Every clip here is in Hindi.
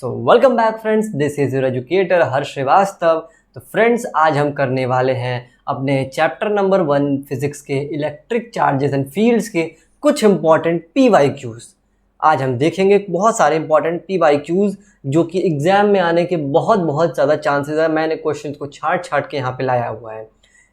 So welcome back friends, this is your educator Harsh Shrivastava. तो फ्रेंड्स, आज हम करने वाले हैं अपने चैप्टर नंबर 1 फिजिक्स के इलेक्ट्रिक चार्जेस एंड फील्ड्स के कुछ इंपॉर्टेंट PYQs। आज हम देखेंगे बहुत सारे इंपॉर्टेंट PYQs जो कि एग्जाम में आने के बहुत ज़्यादा चांसेस है। मैंने क्वेश्चन को छाट के यहाँ पे लाया हुआ है।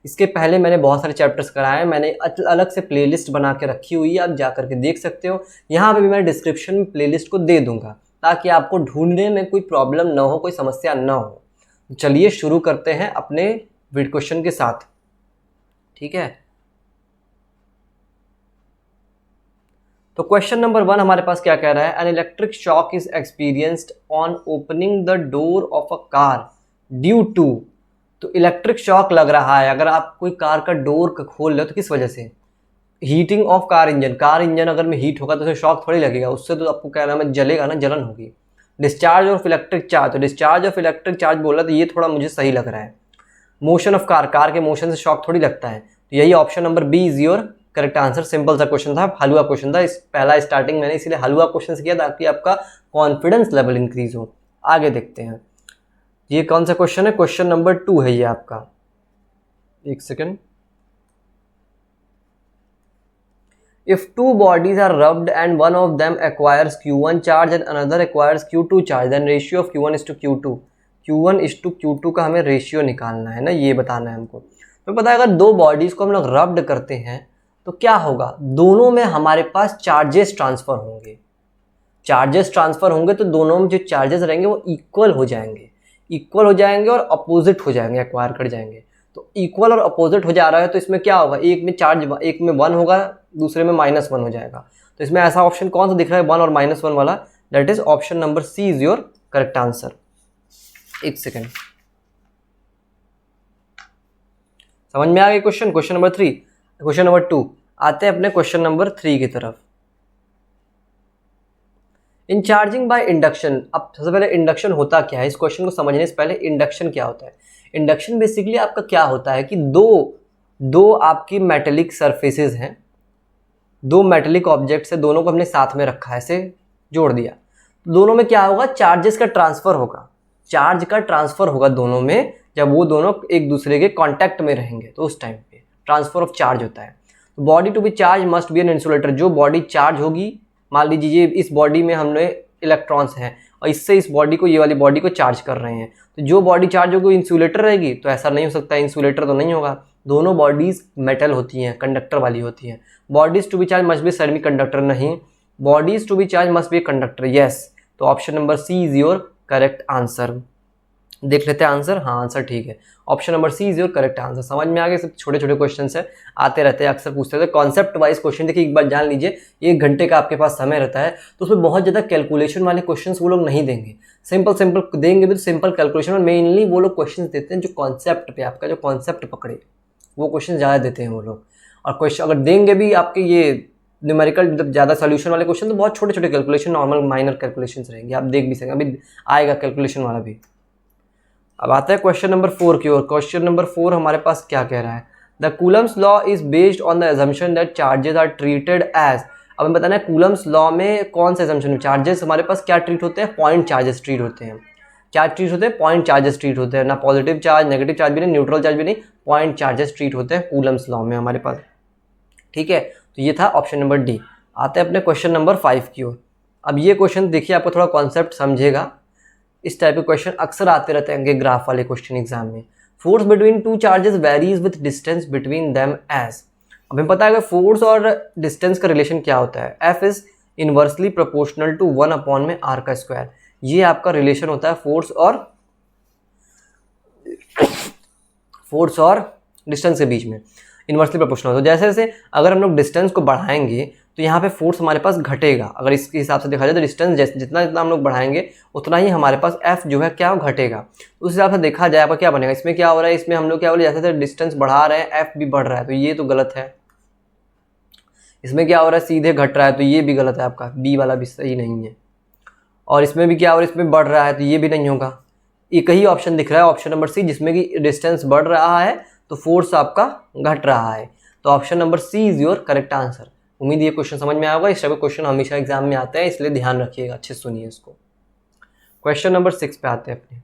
इसके पहले मैंने बहुत सारे चैप्टर्स कराए हैं, मैंने अलग से प्लेलिस्ट बना के रखी हुई है, आप जा करके देख सकते हो। यहाँ पे भी मैं डिस्क्रिप्शन में प्लेलिस्ट को दे दूंगा ताकि आपको ढूंढने में कोई प्रॉब्लम ना हो, कोई समस्या ना हो। चलिए शुरू करते हैं अपने क्वेश्चन के साथ, ठीक है। तो क्वेश्चन नंबर 1 हमारे पास क्या कह रहा है? An electric shock is experienced on opening the door of a car due to. तो इलेक्ट्रिक शॉक लग रहा है अगर आप कोई कार का डोर खोल रहे हो तो किस वजह से? हीटिंग ऑफ कार इंजन अगर में हीट होगा तो उसे शॉक थोड़ी लगेगा, उससे तो आपको क्या नाम है, जलेगा ना, जलन होगी। डिस्चार्ज ऑफ इलेक्ट्रिक चार्ज, तो डिस्चार्ज ऑफ इलेक्ट्रिक चार्ज बोला तो ये थोड़ा मुझे सही लग रहा है। मोशन ऑफ कार के मोशन से शॉक थोड़ी लगता है, तो यही option number B is your correct answer. Simple सा क्वेश्चन था, हलवा क्वेश्चन था। इस पहला स्टार्टिंग मैंने इसीलिए हलवा क्वेश्चन किया ताकि आपका कॉन्फिडेंस लेवल इंक्रीज हो। आगे देखते हैं ये कौन सा क्वेश्चन है। क्वेश्चन नंबर 2 है ये आपका, एक second. If two bodies are rubbed and one of them acquires Q1 charge and another acquires Q2 charge, then ratio of Q1 is to Q2. Q1 is to Q2 का हमें रेशियो निकालना है ना, ये बताना है हमको। तो पता है अगर दो बॉडीज को हम लोग रब्ड करते हैं तो क्या होगा, दोनों में हमारे पास चार्जेस ट्रांसफर होंगे। चार्जेस ट्रांसफर होंगे तो दोनों में जो चार्जेस रहेंगे वो इक्वल हो जाएंगे और अपोजिट हो जाएंगे, एक्वायर कर जाएंगे। तो इक्वल और अपोजिट हो जा रहा है तो इसमें क्या होगा, एक में चार्ज, एक में 1 होगा, दूसरे में -1 हो जाएगा। तो इसमें ऐसा ऑप्शन कौन सा दिख रहा है, 1 और -1 वाला? That is option number C is your correct answer. एक सेकेंड, समझ में आ गया question? Question number 3, question number 2। आते हैं अपने क्वेश्चन नंबर 3 की तरफ। इन चार्जिंग बाय इंडक्शन, अब सबसे पहले इंडक्शन होता क्या है, इस क्वेश्चन को समझने से पहले इंडक्शन क्या होता है। इंडक्शन बेसिकली आपका क्या होता है कि दो आपकी मेटेलिक सरफेसेस हैं, दो मेटेलिक ऑब्जेक्ट्स है, दोनों को हमने साथ में रखा है, ऐसे जोड़ दिया। दोनों में क्या होगा, चार्जेस का ट्रांसफर होगा। चार्ज का ट्रांसफर होगा दोनों में, जब वो दोनों एक दूसरे के कांटेक्ट में रहेंगे तो उस टाइम पे ट्रांसफर ऑफ चार्ज होता है। Body to be charge must be an insulator. जो बॉडी चार्ज होगी, मान लीजिए इस बॉडी में हमने इलेक्ट्रॉन्स हैं और इससे इस बॉडी को, ये वाली बॉडी को चार्ज कर रहे हैं, तो जो बॉडी चार्ज होगी इंसुलेटर रहेगी। तो ऐसा नहीं हो सकता, इंसुलेटर तो नहीं होगा, दोनों बॉडीज मेटल होती हैं, कंडक्टर वाली होती हैं। Bodies to be charge must be semiconductor, नहीं, bodies to be charge must be conductor, yes. तो option number C is your correct answer. देख लेते हैं आंसर, हाँ आंसर ठीक है, option number C is your correct answer. समझ में आ गए? सब छोटे छोटे क्वेश्चन है, आते रहते हैं, अक्सर पूछते रहते हैं। कॉन्सेप्ट वाइज क्वेश्चन देखिए, एक बार जान लीजिए, 1 घंटे का आपके पास समय रहता है तो उसमें बहुत ज़्यादा कैलकुलेशन वाले क्वेश्चन वो लोग नहीं देंगे। सिंपल देंगे भी तो सिंपल कैलकुलेशन में मेनली वो लोग क्वेश्चन देते हैं जो कॉन्सेप्ट पे, आपका जो कॉन्सेप्ट पकड़े वो क्वेश्चन ज़्यादा देते हैं वो लोग। और क्वेश्चन अगर देंगे भी आपके ये न्यूमेरिकल ज़्यादा सोल्यूशन वाले क्वेश्चन तो बहुत छोटे छोटे कैलकुलेशन, नॉर्मल माइनर कैलकुलेशन रहेंगे, आप देख भी सकेंगे, अभी आएगा कैलकुलेशन वाला भी। अब आता है क्वेश्चन नंबर 4 की ओर। क्वेश्चन नंबर 4 हमारे पास क्या कह रहा है? The Coulomb's law is based on the assumption that charges are treated as. अब हमें बताना है कूलम्स लॉ में कौन से असम्पशन में चार्जेस हमारे पास क्या ट्रीट होते हैं, पॉइंट चार्जेस ट्रीट होते हैं। क्या ट्रीट होते हैं? पॉइंट चार्जेस ट्रीट होते हैं, ना पॉजिटिव चार्ज, नेगेटिव चार्ज भी नहीं, न्यूट्रल चार्ज भी नहीं, पॉइंट चार्जेस ट्रीट होते हैं कूलम्स लॉ में हमारे पास, ठीक है। तो ये था ऑप्शन नंबर डी। आते हैं अपने क्वेश्चन नंबर 5 की ओर। अब ये क्वेश्चन देखिए, आपको थोड़ा कॉन्सेप्ट समझेगा, इस टाइप के क्वेश्चन अक्सर आते रहते हैं ग्राफ वाले क्वेश्चन एग्जाम में। Force between two charges varies with distance between them as. अब हमें पता है कि फोर्स और डिस्टेंस का रिलेशन क्या होता है, F is inversely proportional to 1/r का स्क्वायर। ये आपका रिलेशन होता है फोर्स और डिस्टेंस के बीच में, इनवर्सली प्रोपोर्शनल। तो जैसे जैसे अगर हम लोग डिस्टेंस को बढ़ाएंगे तो यहाँ पे फोर्स हमारे पास घटेगा। अगर इसके हिसाब से देखा जाए तो डिस्टेंस जितना जितना हम लोग बढ़ाएंगे उतना ही हमारे पास F जो है क्या घटेगा। उस हिसाब से देखा जाए आपका क्या बनेगा, इसमें क्या हो रहा है, इसमें हम लोग क्या बोले, जैसे जैसे डिस्टेंस बढ़ा रहे हैं F भी बढ़ रहा है, तो ये तो गलत है। इसमें क्या हो रहा है, सीधे घट रहा है, तो ये भी गलत है, आपका बी वाला भी सही नहीं है। और इसमें भी क्या हो रहा है, इसमें बढ़ रहा है, तो ये भी नहीं होगा। एक ही ऑप्शन दिख रहा है, ऑप्शन नंबर सी, जिसमें कि डिस्टेंस बढ़ रहा है तो फोर्स आपका घट रहा है। तो option number C is your correct answer. उम्मीद ये क्वेश्चन समझ में आएगा। इस टाइप के क्वेश्चन हमेशा एग्जाम में आते हैं, इसलिए ध्यान रखिएगा, अच्छे सुनिए इसको। क्वेश्चन नंबर 6 पे आते हैं अपने।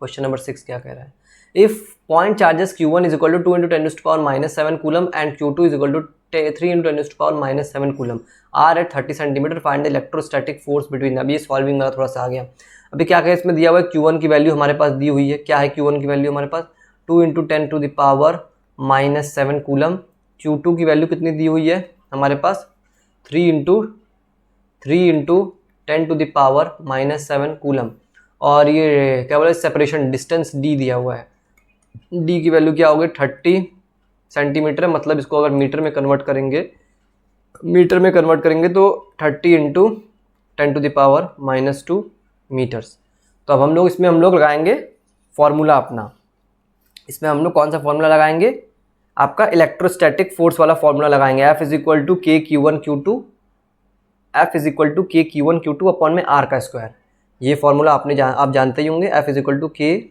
क्वेश्चन नंबर 6 क्या कह रहा है, if point charges Q1 is equal to 2 × 10⁻⁷ coulomb and Q2 is equal to 3 × 10⁻⁷ coulomb are at 30 centimetre, find the electrostatic force between. अभी ये सॉल्विंग वाला थोड़ा सा आ गया। अभी क्या कहे, इसमें दिया हुआ है Q1 की वैल्यू हमारे पास दी हुई है। क्या है Q1 की वैल्यू हमारे पास 2 × 10⁻⁷ कूलम। Q2 की वैल्यू कितनी दी हुई है हमारे पास 3 × 10⁻⁷ कूलम। और ये क्या बोला, सेपरेशन डिस्टेंस D दिया हुआ है। D की वैल्यू क्या होगी 30 सेंटीमीटर, मतलब इसको अगर मीटर में कन्वर्ट करेंगे तो 30 × 10⁻⁻2 मीटर्स। तो अब हम लोग लगाएंगे फॉर्मूला अपना। इसमें हम लोग कौन सा फॉर्मूला लगाएंगे, आपका इलेक्ट्रोस्टैटिक फोर्स वाला फॉर्मूला लगाएंगे। F इज इक्वल टू के Q1 Q2 अपॉन में R का स्क्वायर। ये फॉर्मूला आप जानते ही होंगे। F इज इक्वल टू के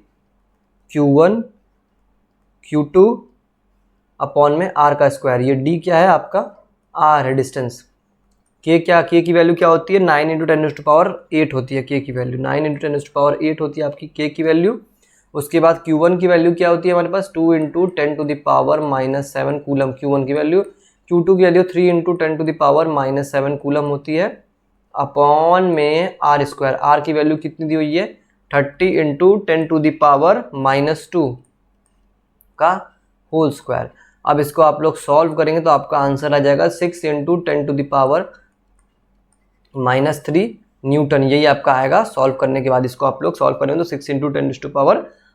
Q1 Q2 अपॉन में R का स्क्वायर। ये D क्या है आपका, R है डिस्टेंस। K की वैल्यू क्या होती है 9 × 10⁸ होती है। K की वैल्यू 9 × 10⁸ होती है आपकी K की वैल्यू। उसके बाद Q1 की वैल्यू क्या होती है हमारे पास 2 × 10⁻⁷ कूलम Q1 की वैल्यू। Q2 की वैल्यू 3 × 10⁻⁷ कूलम होती है अपॉन में R स्क्वायर। R की वैल्यू कितनी दी हुई है 30 × 10⁻⁻2 का होल स्क्वायर। अब इसको आप लोग सॉल्व करेंगे तो आपका आंसर आ जाएगा 6 × 10⁻³ न्यूटन। यही आपका आएगा। सॉल्व करने के बाद इसको आप लोग सॉल्व करेंगे तो 6 ×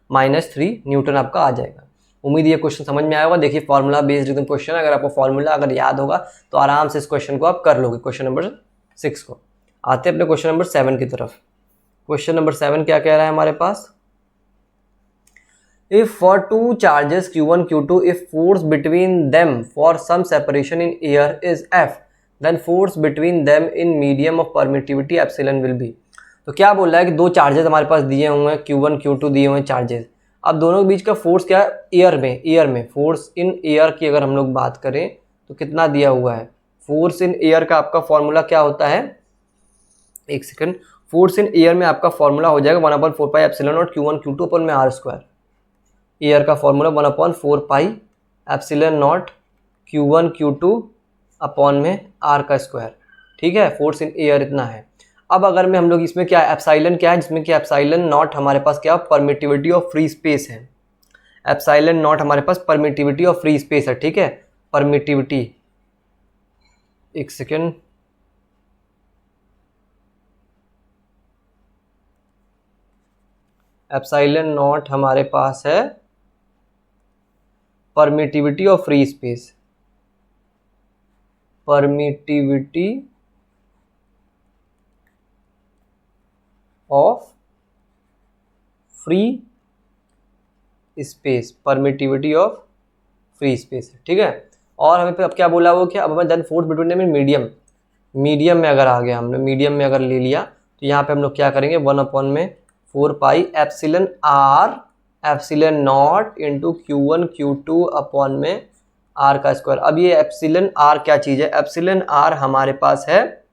10⁻³ न्यूटन आपका आ जाएगा। उम्मीद ये क्वेश्चन समझ में आया होगा। देखिए फॉर्मूला बेस्ड एकदम क्वेश्चन, अगर आपको फॉर्मूला अगर याद होगा तो आराम से इस क्वेश्चन को आप कर लोगे। क्वेश्चन नंबर 6 को आते हैं अपने क्वेश्चन नंबर 7 की तरफ। क्वेश्चन नंबर 7 क्या कह रहा है हमारे पास, if for two charges Q1 Q2 if force between them for some separation in air is F then force between them in medium of permittivity epsilon will be। तो क्या बोल रहा है कि दो चार्जेस हमारे पास दिए हुए हैं Q1 Q2 दिए हुए हैं चार्जेस। अब दोनों के बीच का फोर्स क्या है एयर में फोर्स इन एयर की अगर हम लोग बात करें तो कितना दिया हुआ है। फोर्स इन एयर का आपका फॉर्मूला क्या होता है, एक सेकंड, फोर्स इन एयर में आपका फॉर्मूला हो जाएगा 1/4πε0 Q1 Q2 अपन में R स्क्वायर। एयर का फॉर्मूला 1/4πε0 Q1 Q2 अपॉन में R का स्क्वायर। ठीक है, फोर्स इन एयर इतना है। अब अगर में हम लोग इसमें क्या एप्सिलॉन क्या है, जिसमें कि एप्सिलॉन नॉट हमारे पास क्या परमिटिविटी ऑफ फ्री स्पेस है। एप्सिलॉन नॉट हमारे पास परमिटिविटी ऑफ फ्री स्पेस है। ठीक है, परमिटिविटी, एक सेकेंड, एप्सिलॉन नॉट हमारे पास है permittivity of free space, permittivity of free space, permittivity of free space. ठीक है, और हमें अब क्या बोला वो क्या, अब हमें then force between them in medium में अगर आ गया, हमने मीडियम में अगर ले लिया तो यहाँ पे हम लोग क्या करेंगे 1/4πε0 epsilon naught into Q1 Q2 upon में R का स्क्वायर। अब ये एप्सिलॉन R क्या चीज़ है, एप्सिलॉन R हमारे पास है,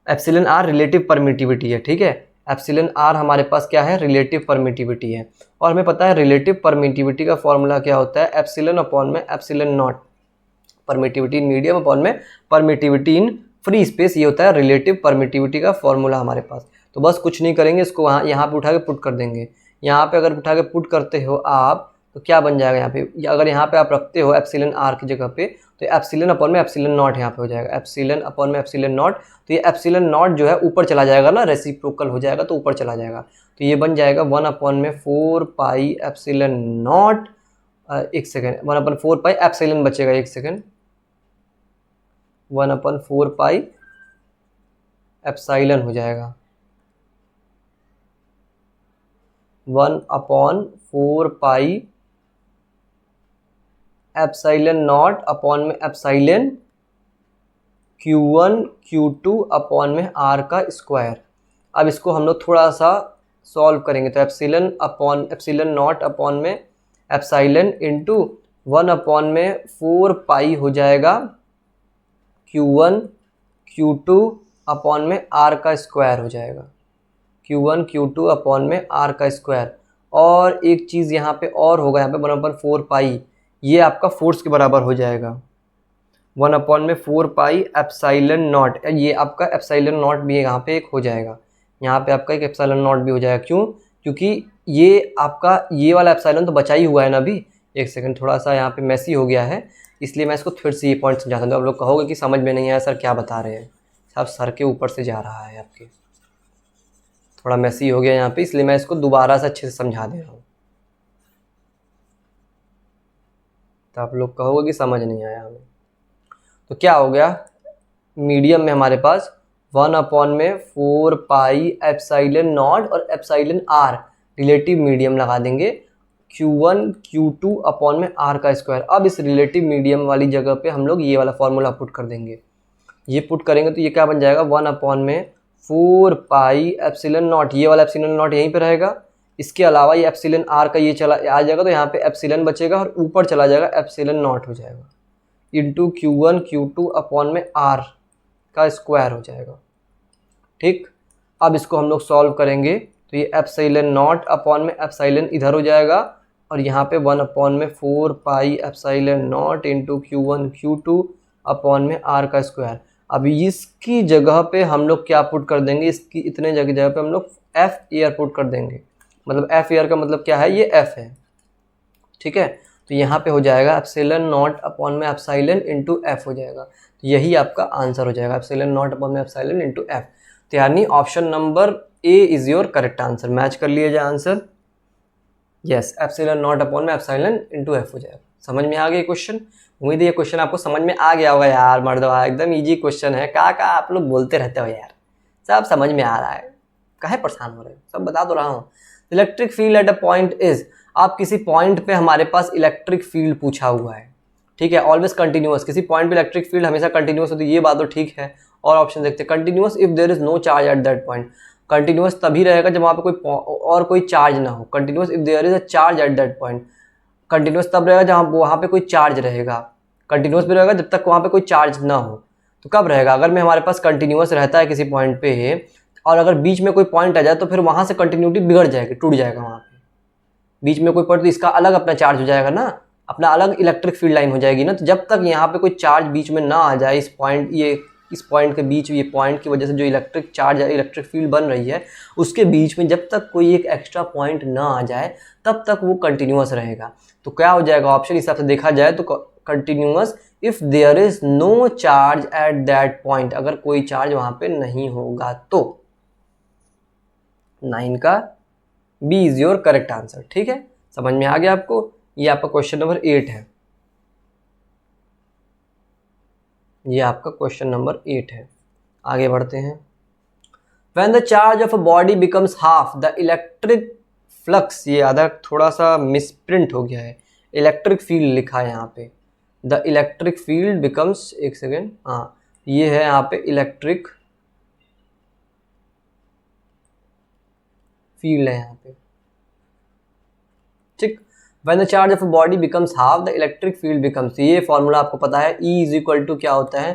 एप्सिलॉन R रिलेटिव परमिटिविटी है। ठीक है, एप्सिलॉन R हमारे पास क्या है, रिलेटिव परमिटिविटी है। और हमें पता है रिलेटिव परमिटिविटी का फॉर्मूला क्या होता है, एप्सिलॉन अपॉन में epsilon not, permittivity in medium upon में परमिटिविटी इन फ्री स्पेस। ये होता है रिलेटिव परमिटिविटी का फॉर्मूला हमारे पास। तो बस कुछ नहीं करेंगे, इसको यहाँ पे उठा के पुट कर देंगे। यहाँ पे अगर उठा के पुट करते हो आप तो क्या बन जाएगा यहाँ पे, अगर यहाँ पे आप रखते हो एप्सिलॉन R की जगह पे तो एप्सिलॉन अपॉन में एप्सिलॉन नॉट यहाँ पे हो जाएगा, एप्सिलॉन अपॉन में एप्सिलॉन नॉट। तो ये एप्सिलॉन नॉट जो है ऊपर चला जाएगा ना, रेसिप्रोकल हो जाएगा तो ऊपर चला जाएगा। तो ये बन जाएगा 1/4πε0, एक सेकेंड, 1/4π एप्सिलॉन बचेगा, एक सेकेंड, 1/4π एप्सिलॉन हो जाएगा, 1/4π एप्सिलॉन नॉट अपॉन में एप्सिलॉन Q1 Q2 अपॉन में R का स्क्वायर। अब इसको हम लोग थोड़ा सा सॉल्व करेंगे तो एप्सिलॉन नॉट अपॉन में एप्सिलॉन इंटू 1/4π हो जाएगा Q1 Q2 अपॉन में R का स्क्वायर हो जाएगा। Q1 Q2 अपॉन में R का स्क्वायर, और एक चीज़ यहाँ पे और होगा, यहाँ पे 1/4 पाई, ये आपका फोर्स के बराबर हो जाएगा। 1/4 पाई एप्साइलन नॉट, ये आपका एप्साइलन नॉट भी यहाँ पे एक हो जाएगा, यहाँ पे आपका एक एप्साइलन नॉट भी हो जाएगा। क्यों? क्योंकि ये आपका ये वाला एप्साइलन तो बचा ही हुआ है ना अभी। एक सेकंड, थोड़ा सा यहाँ पे मैसी हो गया है, इसलिए मैं इसको फिर से ये पॉइंट समझाता हूँ। तो आप लोग कहोगे कि समझ में नहीं आया सर क्या बता रहे हैं, सब सर के ऊपर से जा रहा है आपके, थोड़ा मैसी हो गया यहाँ पे, इसलिए मैं इसको दोबारा से अच्छे से समझा दे रहा हूँ। तो आप लोग कहोगे कि समझ नहीं आया हमें। तो क्या हो गया, मीडियम में हमारे पास 1/4 पाई एप्साइलन नॉट और एप्साइलन आर, रिलेटिव मीडियम लगा देंगे, Q1 Q2 अपॉन में R का स्क्वायर। अब इस रिलेटिव मीडियम वाली जगह पे हम लोग ये वाला फॉर्मूला पुट कर देंगे। ये पुट करेंगे तो ये क्या बन जाएगा, 1/4 पाई एप्सिलन नॉट, ये वाला एप्सिलन नॉट यहीं पे रहेगा, इसके अलावा ये एप्सिलन आर का ये चला आ जाएगा, तो यहाँ पे एप्सिलन बचेगा और ऊपर चला जाएगा एप्सिलन नॉट हो जाएगा, इंटू Q1 Q2 अपॉन में R का स्क्वायर हो जाएगा। ठीक, अब इसको हम लोग सॉल्व करेंगे तो ये एप्सिलन नॉट अपॉन में एप्सिलन इधर हो जाएगा, और यहाँ पे 1/4 pi epsilon naught into Q1 Q2 upon में R का स्क्वायर। अब इसकी जगह पे हम लोग क्या पुट कर देंगे, इसकी इतने जगह पे हम लोग F एयर पुट कर देंगे। मतलब F एयर का मतलब क्या है, ये F है। ठीक है, तो यहाँ पे हो जाएगा एप्सिलन नॉट अपॉन में एप्सिलन इंटू F हो जाएगा। तो यही आपका आंसर हो जाएगा, एप्सिलन नॉट अपॉन में एप्सिलन इंटू F। तो यानी option number A is your correct answer. Match कर लिया जाए answer, yes, epsilon naught upon में एप्सिलन इंटू F हो जाएगा। समझ में आ गया क्वेश्चन? उम्मीद है ये क्वेश्चन आपको समझ में आ गया होगा यार मर्दवा, एकदम इजी क्वेश्चन है। का आप लोग बोलते रहते हो यार, सब समझ में आ रहा है, काहे परेशान हो रहे हो, सब बता तो रहा हूँ। Electric field at a point is, आप किसी पॉइंट पे हमारे पास इलेक्ट्रिक फील्ड पूछा हुआ है, ठीक है, ऑलवेज कंटिन्यूअस, किसी पॉइंट पे इलेक्ट्रिक फील्ड हमेशा कंटिन्यूअस होती है, ये बात तो ठीक है। और ऑप्शन देखते हैं, continuous if there is no charge at that point, continuous तभी रहेगा जब वहाँ पे कोई चार्ज ना हो। Continuous if there is a charge at that point, continuous तब रहेगा जहाँ वहाँ पे कोई चार्ज रहेगा। कंटिन्यूअस भी रहेगा जब तक वहाँ पे कोई चार्ज ना हो। तो कब रहेगा, अगर में हमारे पास कंटिन्यूअस रहता है किसी पॉइंट पे, और अगर बीच में कोई पॉइंट आ जाए तो फिर वहाँ से कंटिन्यूटी बिगड़ जाएगी, टूट जाएगा। वहाँ पे बीच में कोई पॉइंट तो इसका अलग अपना चार्ज हो जाएगा ना, अपना अलग इलेक्ट्रिक फील्ड लाइन हो जाएगी ना। तो जब तक यहाँ पे कोई चार्ज बीच में ना आ जाए, इस पॉइंट के बीच, ये पॉइंट की वजह से जो इलेक्ट्रिक चार्ज है, इलेक्ट्रिक फील्ड बन रही है, उसके बीच में जब तक कोई एक एक्स्ट्रा पॉइंट ना आ जाए तब तक वो कंटिन्यूअस रहेगा। तो क्या हो जाएगा ऑप्शन हिसाब से देखा जाए तो continuous if there is no charge at that point, अगर कोई चार्ज वहां पे नहीं होगा तो 9 का B is your correct answer. ठीक है, समझ में आ गया आपको? ये आपका क्वेश्चन नंबर 8 है, ये आपका क्वेश्चन नंबर 8 है। आगे बढ़ते हैं। When the charge of a body becomes half, the electric flux, ये आधा थोड़ा सा मिसप्रिंट हो गया है, इलेक्ट्रिक फील्ड लिखा है यहाँ पे, द इलेक्ट्रिक फील्ड बिकम्स, एक सेकेंड, हाँ ये है यहाँ पे इलेक्ट्रिक फील्ड है यहाँ पे, ठीक। When the charge of a body becomes half, the electric field becomes, ये फॉर्मूला आपको पता है, E इज इक्वल टू क्या होता है,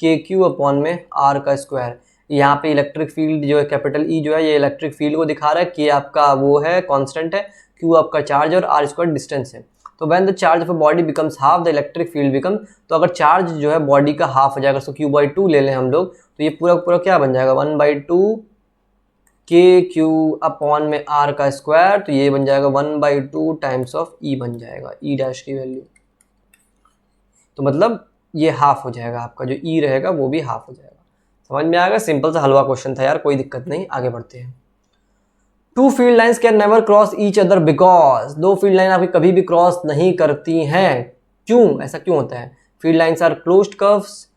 KQ अपॉन में R का स्क्वायर। यहाँ पे इलेक्ट्रिक फील्ड जो है, कैपिटल E जो है, ये इलेक्ट्रिक फील्ड को दिखा रहा है, K आपका वो है कांस्टेंट है, Q आपका चार्ज और R स्क्वायर डिस्टेंस है। तो when the charge of a body becomes half, the electric field become, तो अगर चार्ज जो है बॉडी का हाफ हो जाएगा, तो Q/2 ले लें हम लोग, तो ये पूरा पूरा क्या बन जाएगा, 1/2 KQ अपॉन में R का स्क्वायर। तो ये बन जाएगा 1/2 टाइम्स ऑफ E बन जाएगा, E डैश की वैल्यू। तो मतलब ये हाफ हो जाएगा, आपका जो E रहेगा वो भी हाफ हो जाएगा। समझ में आएगा? सिंपल सा हलवा क्वेश्चन था यार, कोई दिक्कत नहीं। आगे बढ़ते हैं। Two field lines can never cross each other because, दो फील्ड लाइन आपकी कभी भी क्रॉस नहीं करती हैं। क्यों, ऐसा क्यों होता है? Field lines are closed curves,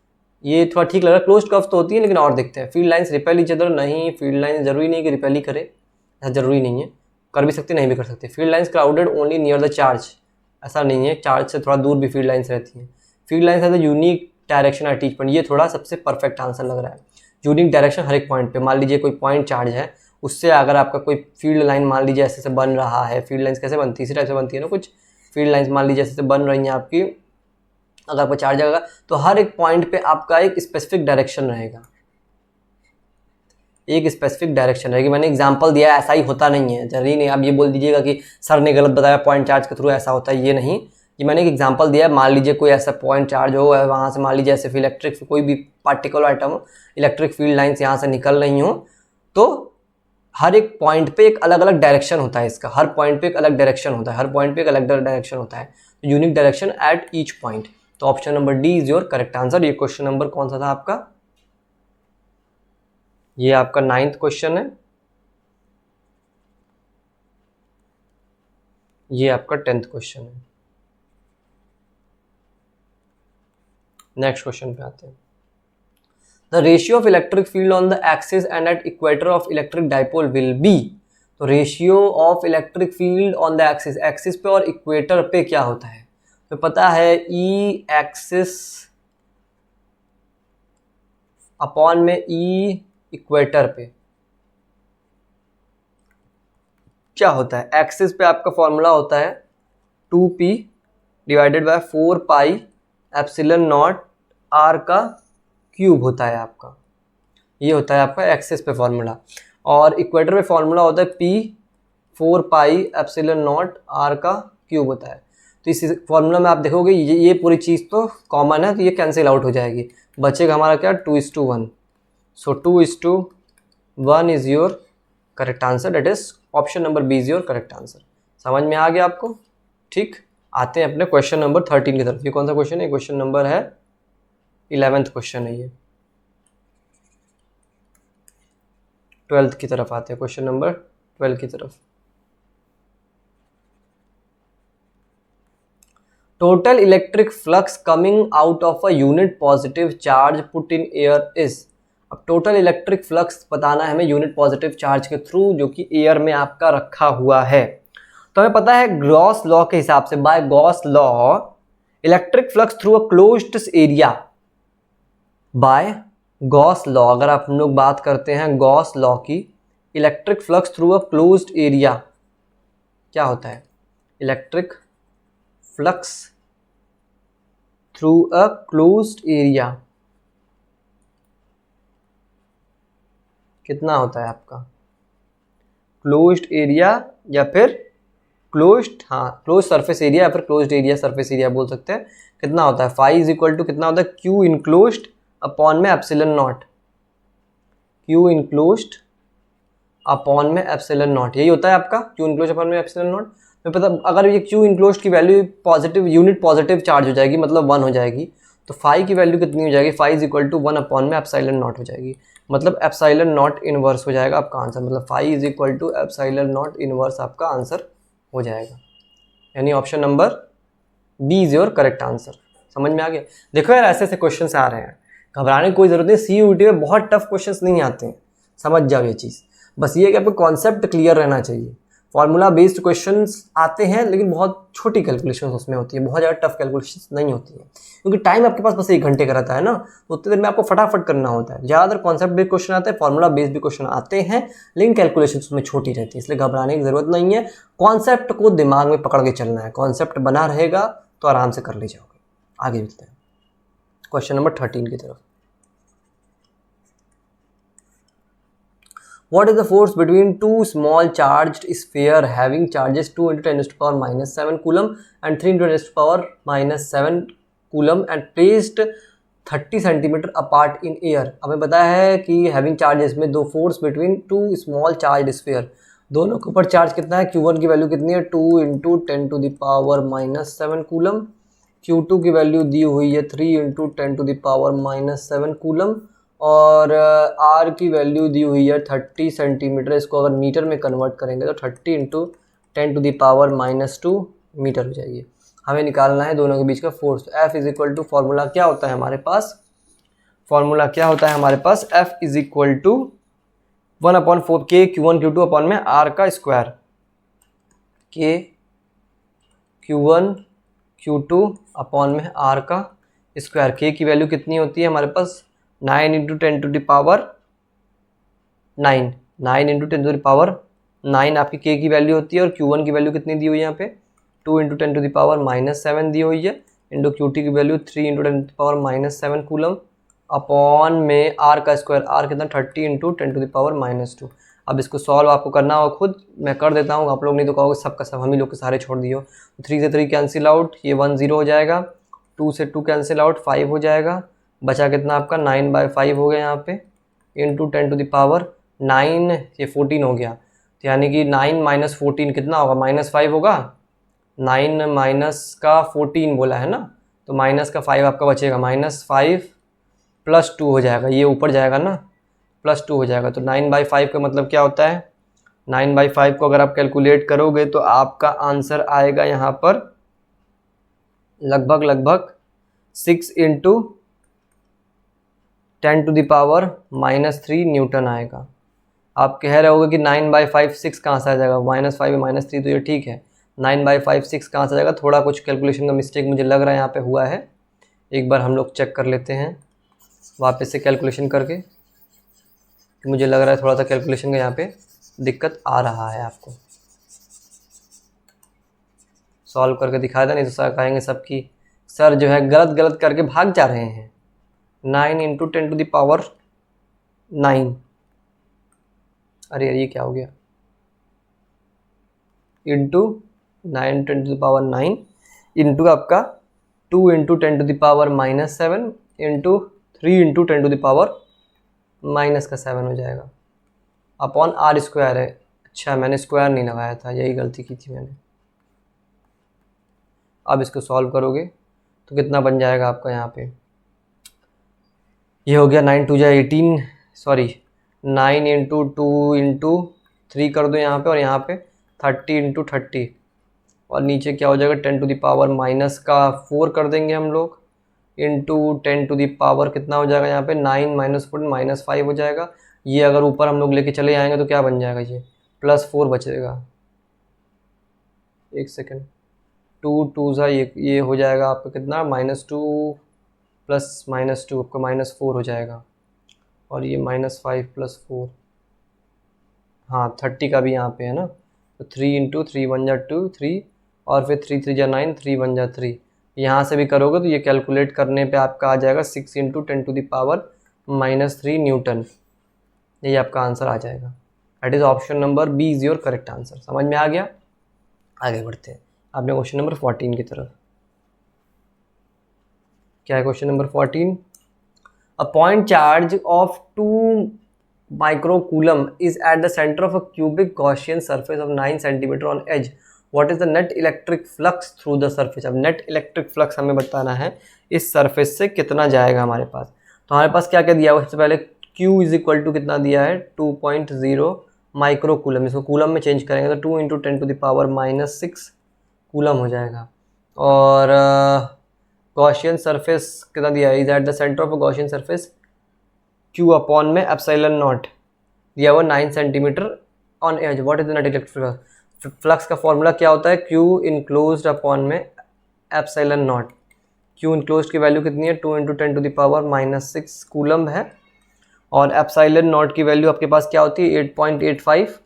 ये थोड़ा ठीक लग रहा है, क्लोज्ड कर्व्स तो होती है, लेकिन और देखते हैं। Field lines repel each other, नहीं, फील्ड लाइन जरूरी नहीं कि रिपेल ही करे, ऐसा जरूरी नहीं है, कर भी सकते नहीं भी कर सकते। Field lines crowded only near the charge, ऐसा नहीं है, चार्ज से थोड़ा दूर भी फील्ड लाइन्स रहती हैं। Field lines has the unique direction at each point, ये थोड़ा सबसे परफेक्ट आंसर लग रहा है। यूनिक डायरेक्शन हर एक पॉइंट पे, मान लीजिए कोई पॉइंट चार्ज है, उससे अगर आपका कोई फील्ड लाइन मान लीजिए ऐसे से बन रहा है, फील्ड लाइन्स कैसे बनती है, इसी टाइप से बनती है ना, कुछ फील्ड लाइन्स मान लीजिए ऐसे से बन रही हैं आपकी, अगर आपका चार्ज आएगा तो हर एक पॉइंट पे आपका एक स्पेसिफिक डायरेक्शन रहेगा। एक स्पेसिफिक डायरेक्शन रहेगी। मैंने एग्जांपल दिया है, ऐसा ही होता नहीं है, जरूरी नहीं आप ये बोल दीजिएगा कि सर ने गलत बताया, पॉइंट चार्ज के थ्रू ऐसा होता है, ये नहीं। ये मैंने एक एग्जांपल दिया है। मान लीजिए कोई ऐसा पॉइंट चार्ज हो, वहाँ से मान लीजिए ऐसे इलेक्ट्रिक कोई भी पार्टिकुलर आइटम हो, इलेक्ट्रिक फील्ड लाइन्स यहाँ से निकल रही हो, तो हर एक पॉइंट पे एक अलग अलग डायरेक्शन होता है इसका, हर पॉइंट पे एक अलग डायरेक्शन होता है, हर पॉइंट पे एक अलग डायरेक्शन होता है, unique direction at each point. तो option number D is your correct answer. ये क्वेश्चन नंबर कौन सा था आपका? ये आपका 9th क्वेश्चन है, ये आपका 10th क्वेश्चन है। नेक्स्ट क्वेश्चन पे आते हैं। The ratio of electric field on the axis and at equator of electric dipole will be. तो ratio of electric field on the axis, axis पे और इक्वेटर पे क्या होता है? तो पता है ई एक्सिस अपॉन में ई इक्वेटर पे क्या होता है? एक्सिस पे आपका फॉर्मूला होता है 2p divided by 4 pi epsilon naught r का क्यूब होता है आपका, ये होता है आपका एक्सिस पे फॉर्मूला। और इक्वेटर पे फॉर्मूला होता है p 4 pi epsilon naught r का क्यूब होता है। तो इस फॉर्मूला में आप देखोगे ये पूरी चीज़ तो कॉमन है, तो ये कैंसिल आउट हो जाएगी, बचेगा हमारा क्या? 2:1। So 2:1 is your correct answer, that is option number B is your correct answer. समझ में आ गया आपको? ठीक, आते हैं अपने क्वेश्चन नंबर 13 की तरफ। ये कौन सा क्वेश्चन है? क्वेश्चन नंबर है 11th क्वेश्चन है ये। 12th की तरफ आते हैं, क्वेश्चन नंबर 12 की तरफ। Total electric flux coming out of a unit positive charge put in air is. अब टोटल इलेक्ट्रिक फ्लक्स बताना है हमें यूनिट पॉजिटिव चार्ज के थ्रू, जो कि एयर में आपका रखा हुआ है। तो हमें पता है गॉस लॉ के हिसाब से, by Gauss law electric flux through a closed area, by Gauss law अगर आप हम लोग बात करते हैं गॉस लॉ की, electric flux through a closed area क्या होता है? Electric flux through a closed area कितना होता है आपका? क्लोज्ड एरिया या फिर क्लोज्ड, हाँ क्लोज सरफेस एरिया या फिर क्लोज्ड एरिया सरफेस एरिया बोल सकते हैं। कितना होता है? फाई इज इक्वल टू कितना होता है? क्यू इनक्लोज्ड अपॉन में epsilon not, Q enclosed upon में एप्सिलन नॉट, यही होता है आपका क्यू इनक्लोज्ड अपॉन में एप्सिलन नॉट। तो पता अगर ये क्यू इनक्लोज्ड की value positive, unit positive charge हो जाएगी, मतलब 1 हो जाएगी, तो फाई की वैल्यू कितनी हो जाएगी? Phi is equal to 1 upon में एप्सिलन नॉट हो जाएगी, मतलब एप्सिलन नॉट इनवर्स हो जाएगा आपका आंसर, मतलब phi is equal to epsilon naught inverse आपका आंसर हो जाएगा। यानी option number B is your correct answer. समझ में आ गया? देखो यार ऐसे ऐसे क्वेश्चन आ रहे हैं, घबराने की कोई जरूरत नहीं। सीयूईटी में बहुत टफ क्वेश्चंस नहीं आते हैं, समझ जाओ ये चीज़। बस ये कि आपको कॉन्सेप्ट क्लियर रहना चाहिए। फॉर्मूला बेस्ड क्वेश्चंस आते हैं लेकिन बहुत छोटी कैलकुलेशंस उसमें होती है, बहुत ज़्यादा टफ कैलकुलेशंस नहीं होती है, क्योंकि टाइम आपके पास बस 1 घंटे का रहता है ना, तो उतने देर में आपको फटाफट करना होता है। ज़्यादातर कॉन्सेप्ट बेस्ड क्वेश्चन आते हैं, फॉर्मूला बेस्ड भी क्वेश्चन आते हैं, लेकिन कैलकुलेशन उसमें छोटी रहती है, इसलिए घबराने की जरूरत नहीं है। कॉन्सेप्ट को दिमाग में पकड़ के चलना है, कॉन्सेप्ट बना रहेगा तो आराम से कर ले जाओगे। आगे चलते हैं क्वेश्चन नंबर 13 की तरफ। What is the force between two small charged sphere having charges 2 × 10⁻⁻7 coulomb and 3 × 10⁻⁻7 coulomb and placed 30 cm apart in air? हमें पता है कि having charges में दो force between to small charge sphere, दोनों के ऊपर चार्ज कितना है? Q1 की वैल्यू कितनी है? 2 × 10⁻⁻7 कूलम, Q2 की वैल्यू दी हुई है 3 × 10⁻⁻7 कूलम, और R की वैल्यू दी हुई है 30 सेंटीमीटर। इसको अगर मीटर में कन्वर्ट करेंगे तो 30 × 10⁻⁻2 मीटर हो जाएगी। हमें निकालना है दोनों के बीच का force. F is equal to formula क्या होता है हमारे पास? फॉर्मूला क्या होता है हमारे पास? F is equal to 1/4 K Q1 Q2 upon में R का square, K Q1 Q2 upon में R का स्क्वायर। K की वैल्यू कितनी होती है हमारे पास? 9 × 10⁹, 9 × 10⁹ आपकी K की वैल्यू होती है, और Q1 की वैल्यू कितनी दी हुई है यहाँ पे? 2 × 10⁻⁻7 दी हुई है, इंटू Q2 की वैल्यू 3 × 10⁻⁻7 कूलम, अपॉन में आर का स्क्वायर, आर कितना 30 इंटू 10⁻²। अब इसको सॉल्व आपको करना होगा खुद, मैं कर देता हूँ, आप लोग नहीं तो कहोगे सब का सब हम ही लोग के सारे छोड़ दिए हो। 3 से 3 कैंसिल आउट, ये 1 0 हो जाएगा, 2 से 2 कैंसिल आउट, 5 हो जाएगा, बचा कितना आपका 9/5 हो गया यहाँ पे, इंटू 10⁻9, ये 14 हो गया। तो यानी कि 9 - 14 कितना होगा, -5 होगा। 9 माइनस का 14 बोला है ना, तो माइनस का 5 आपका बचेगा, -5 + 2 हो जाएगा, ये ऊपर जाएगा ना, +2 हो जाएगा। तो 9/5 का मतलब क्या होता है, 9/5 को अगर आप कैलकुलेट करोगे तो आपका आंसर आएगा यहाँ पर लगभग 6 इंटू 10⁻³ न्यूटन आएगा। आप कह रहे होगे कि 9/5 6 कहाँ से आ जाएगा, -5 -3, तो ये ठीक है, 9/5 6 कहाँ से आ जाएगा, थोड़ा कुछ कैलकुलेशन का मिस्टेक मुझे लग रहा है यहाँ पे हुआ है। एक बार हम लोग चेक कर लेते हैं वापस से कैलकुलेशन करके, मुझे लग रहा है थोड़ा सा कैलकुलेशन का यहाँ पे दिक्कत आ रहा है। आपको सॉल्व करके दिखाया था, नहीं तो सर कहेंगे सबकी सर जो है गलत करके भाग जा रहे हैं। 9 इंटू 10⁻9, अरे ये क्या हो गया, इंटू 9 10⁻9 इंटू आपका 2 इंटू 10⁻⁻7 इंटू 3 इंटू 10⁻⁻7 हो जाएगा, अपॉन आर स्क्वायर है। अच्छा मैंने स्क्वायर नहीं लगाया था, यही गलती की थी मैंने। अब इसको सॉल्व करोगे तो कितना बन जाएगा आपका, यहाँ पे ये हो गया 9 2 18, सॉरी 9 इंटू 2 इंटू 3 कर दो यहाँ पे, और यहाँ पे 30 इंटू 30, और नीचे क्या हो जाएगा 10⁻⁻4 कर देंगे हम लोग, इंटू 10⁻, कितना हो जाएगा यहाँ पे 9 - 4 -5 हो जाएगा। ये अगर ऊपर हम लोग लेके चले जाएंगे तो क्या बन जाएगा, ये +4 बचेगा। एक सेकेंड, 2 2 सा ये हो जाएगा आपका कितना, -2 + -2 आपका -4 हो जाएगा, और ये -5 + 4, हाँ 30 का भी यहाँ पे है ना, तो 3 इंटू 3 1 जा 2 3, और फिर 3 3 जा 9 3 1 जा 3, यहाँ से भी करोगे तो ये कैलकुलेट करने पे आपका आ जाएगा 6 इंटू 10⁻⁻3 न्यूटन, ये आपका आंसर आ जाएगा। That is option number B is your correct answer. समझ में आ गया, आगे बढ़ते हैं आपने क्वेश्चन नंबर 14 की तरफ। क्या है question number 14, a point charge of 2 microcoulomb is at the center of a cubic Gaussian surface of 9 cm on edge. What is the net electric flux through the surface? अब net electric flux हमें बताना है इस सरफेस से कितना जाएगा हमारे पास। तो हमारे पास क्या क्या दिया हुआ है, सबसे पहले Q = कितना दिया है 2.0 माइक्रोकूलम, इसको कूलम में चेंज करेंगे तो 2 इंटू 10⁻⁻6 कूलम हो जाएगा। और गॉसियन सरफेस कितना दिया है, is at the centre of a Gaussian surface Q upon में ε0 दिया हुआ 9 centimetre on edge. What is the net electric flux, flux का फॉर्मूला क्या होता है, Q इनक्लोज्ड अपॉन में ε0। Q इनक्लोज्ड की वैल्यू कितनी है 2 इंटू 10⁻⁻6 कूलम है, और ε0 की वैल्यू आपके पास क्या होती है 8.85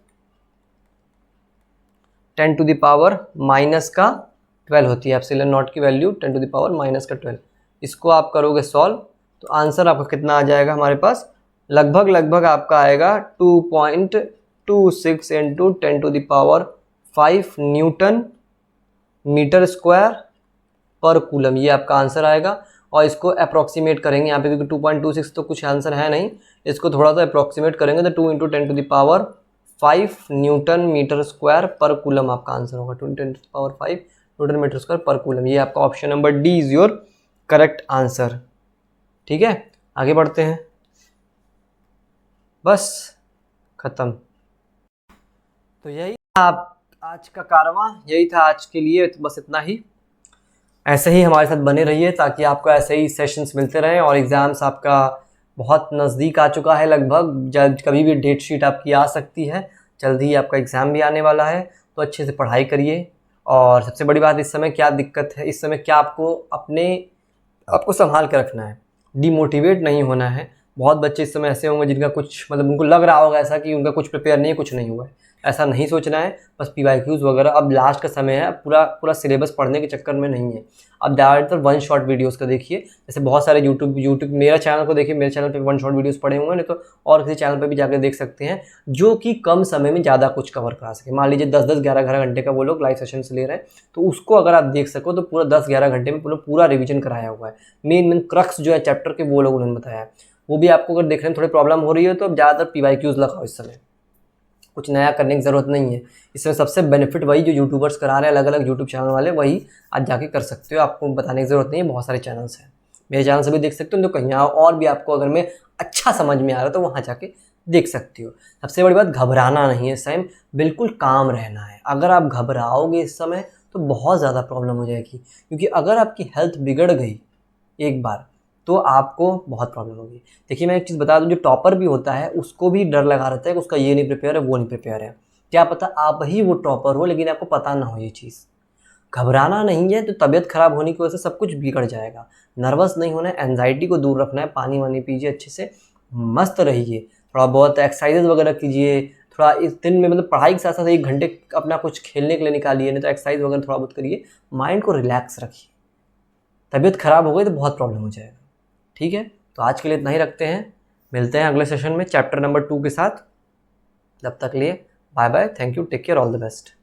10⁻⁻12 होती है। ε0 की वैल्यू 10⁻⁻12, इसको आप करोगे सॉल्व तो आंसर आपका कितना आ जाएगा हमारे पास, लगभग आपका आएगा 2.26 इंटू 10⁻5 न्यूटन मीटर स्क्वायर पर कूलम, ये आपका आंसर आएगा। और इसको अप्रॉक्सीमेट करेंगे यहाँ पे, क्योंकि 2.26 तो कुछ आंसर है नहीं, इसको थोड़ा सा अप्रॉक्सीमेट करेंगे तो 2 इंटू 10⁻5 न्यूटन मीटर स्क्वायर पर कूलम आपका आंसर होगा, 2 इंटू 10⁻5 न्यूटन मीटर स्क्वायर पर कूलम। ये आपका option number D is your correct answer. ठीक है, आगे बढ़ते हैं, बस खत्म। तो यही था आज का कारवां, यही था आज के लिए, तो बस इतना ही। ऐसे ही हमारे साथ बने रहिए ताकि आपको ऐसे ही सेशंस मिलते रहें, और एग्ज़ाम्स आपका बहुत नज़दीक आ चुका है, लगभग जब कभी भी डेट शीट आपकी आ सकती है, जल्दी ही आपका एग्ज़ाम भी आने वाला है, तो अच्छे से पढ़ाई करिए। और सबसे बड़ी बात, इस समय क्या दिक्कत है, इस समय क्या आपको संभाल के रखना है, डिमोटिवेट नहीं होना है, बहुत बच्चे इस समय ऐसे होंगे जिनका कुछ मतलब उनको लग रहा होगा ऐसा कि उनका कुछ प्रिपेयर नहीं है, कुछ नहीं हुआ है। ऐसा नहीं सोचना है, बस PYQs वगैरह अब लास्ट का समय है, पूरा पूरा सिलेबस पढ़ने के चक्कर में नहीं है। अब ज़्यादातर वन शॉट वीडियोस का देखिए, जैसे बहुत सारे यूट्यूब मेरा चैनल को देखिए, मेरे चैनल पे वन शॉट वीडियोस पड़े हुए हैं, नहीं तो और किसी चैनल पे भी जाकर देख सकते हैं, जो कि कम समय में ज़्यादा कुछ कवर करा सके। मान लीजिए 10-10, 11-11 घंटे का वो लोग लाइव सेशंस ले रहे हैं, तो उसको अगर आप देख सको तो पूरा 10-11 घंटे में पूरा रिविजन कराया हुआ है। मेन क्रक्स जो है चैप्टर के वो लोग उन्होंने बताया है। वो भी आपको अगर देखने में थोड़ी प्रॉब्लम हो रही है तो अब ज़्यादातर PYQs लगाओ इस समय, कुछ नया करने की ज़रूरत नहीं है। इसमें सबसे बेनिफिट वही जो यूट्यूबर्स करा रहे हैं, अलग अलग यूट्यूब चैनल वाले, वही आज जाके कर सकते हो, आपको बताने की ज़रूरत नहीं है। बहुत सारे चैनल्स हैं, मेरे चैनल से भी देख सकते हो, तो कहीं और भी आपको अगर मैं अच्छा समझ में आ रहा है तो वहाँ जाके देख सकती हो। सबसे बड़ी बात, घबराना नहीं है इस टाइम, बिल्कुल काम रहना है। अगर आप घबराओगे इस समय तो बहुत ज़्यादा प्रॉब्लम हो जाएगी, क्योंकि अगर आपकी हेल्थ बिगड़ गई एक बार तो आपको बहुत प्रॉब्लम होगी। देखिए मैं एक चीज़ बता दूं, जो टॉपर भी होता है उसको भी डर लगा रहता है कि उसका ये नहीं प्रिपेयर है, वो नहीं प्रिपेयर है। क्या पता आप ही वो टॉपर हो लेकिन आपको पता ना हो ये चीज़। घबराना नहीं है, तो तबीयत खराब होने की वजह से सब कुछ बिगड़ जाएगा। नर्वस नहीं होना है, एंजाइटी को दूर रखना है, पानी वानी पीजिए अच्छे से, मस्त रहिए, थोड़ा बहुत एक्सरसाइजेज वगैरह कीजिए, थोड़ा इस दिन में मतलब पढ़ाई के साथ साथ 1 घंटे अपना कुछ खेलने के लिए निकालिए, नहीं तो एक्सरसाइज वगैरह थोड़ा बहुत करिए, माइंड को रिलैक्स रखिए। तबीयत खराब हो गई तो बहुत प्रॉब्लम हो जाएगा। ठीक है, तो आज के लिए इतना ही रखते हैं, मिलते हैं अगले सेशन में चैप्टर नंबर 2 के साथ। तब तक लिए bye bye, thank you, take care, all the best.